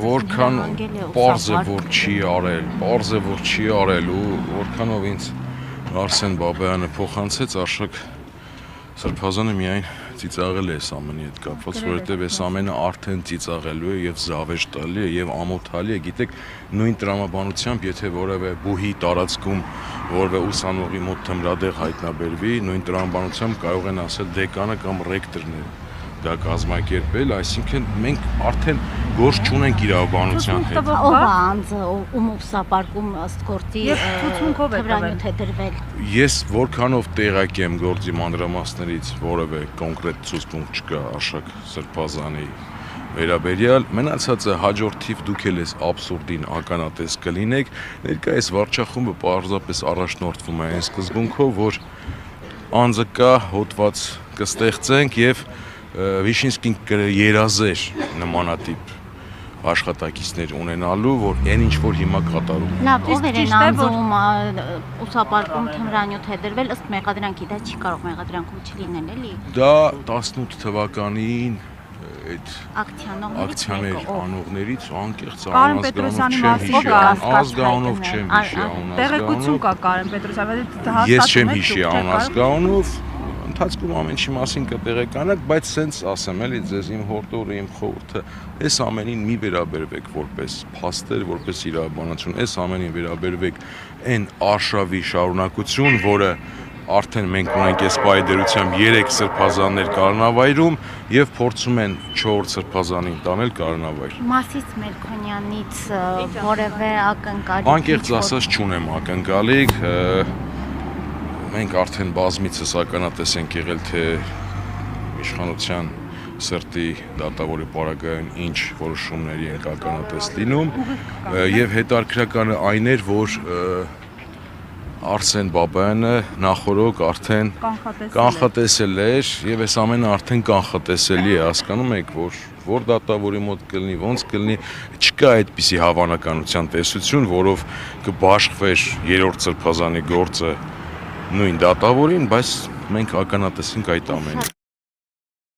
որքան պարզ է որ չի արել ու որքանով ինձ Արսեն Բաբայանը փոխանցեց Արշակ Սրբազանը միայն ծիծաղել է այս ամենի հետ կապված, որովհետև այս ամենը արդեն ծիծաղելու է եւ զավեշ տալի է եւ ամոթալի է, գիտեք, նույն տրամաբանությամբ, եթե որևէ բուհի տարածքում որևէ ուսանողի մոտ թմրադեղ հայտնաբերվի, նույն տրամաբանությամբ կարող են ասել դեկանը կամ ռեկտորն է դա կազմակերպել, այսինքն մենք արդեն գործ չունենք իրավաբանության հետ։ Ով է անձը, ում ուսապարկում ըստ գործի թմրանյութ է դրվել։ Ես որքանով տեղակ եմ գործի մանրամասներից որևէ կոնկրետ ցուցմունք չկա Արշակ Սրբազանի վերաբերյալ, մնացածը հաջորդ թիվ դուք էլ այս աբսուրդին ականատես կլինեք, ներկայիս վարչախումբը պարզապես առաջնորդվում է այն սկզբունքով, որ անձը կա, հոդված կստեղծենք եւ Վիշինսկին երազեր նմանատիպ աշխատակիցներ ունենալու, որ այն ինչ որ հիմա կատարում է։ Լավ, ով էր այն անձում ուսապարկում թմրանյութ է դրվել, ըստ մեղադրանքի դա չի կարող մեղադրանքում չլինել, էլի։ Դա 18 թվականին այդ ակցիաներ անողներից անկեղծ անազգանունով չեմ հիշի Տեղեկություն կա Կարեն Պետրոսյանի, ես չեմ հիշի անազգանունով ընթացքում ամեն ինչի մասին կտեղեկանաք, բայց սենց ասեմ էլի ձեզ իմ հորդորը, իմ խորհուրդը, այս ամենին մի վերաբերվեք որպես փաստեր, որպես իրավաբանություն, այս ամենին վերաբերվեք այն արշավի շարունակություն, որը արդեն մենք ունենք այս պայդերությամբ 3 սրբազաններ կառնավայրում եւ փորձում են 4 սրբազանին տանել կառնավայր։ Մասիս Մելքոնյանից որևէ ակնկալիք։ Անկեղծ ասած չունեմ ակնկալիք, մենք արդեն բազմիցս ականատես ենք եղել, թե իշխանության սրտի դատավորի պարագայում ինչ որոշումների ենք ականատես լինում եւ հետարքրականը այն էր, որ Արսեն Բաբայանը նախորոք արդեն կանխատեսել էր եւ այս ամենը արդեն կանխատեսելի է, հասկանում եք, որ դատավորի մոտ կլինի, ոնց կլինի, չկա այդպիսի հավանականության տեսություն, որով կբաշխվեր 3-րդ սրբազանի գործը նույն դատավորին, բայց մենք ականատես ենք այդ ամենին։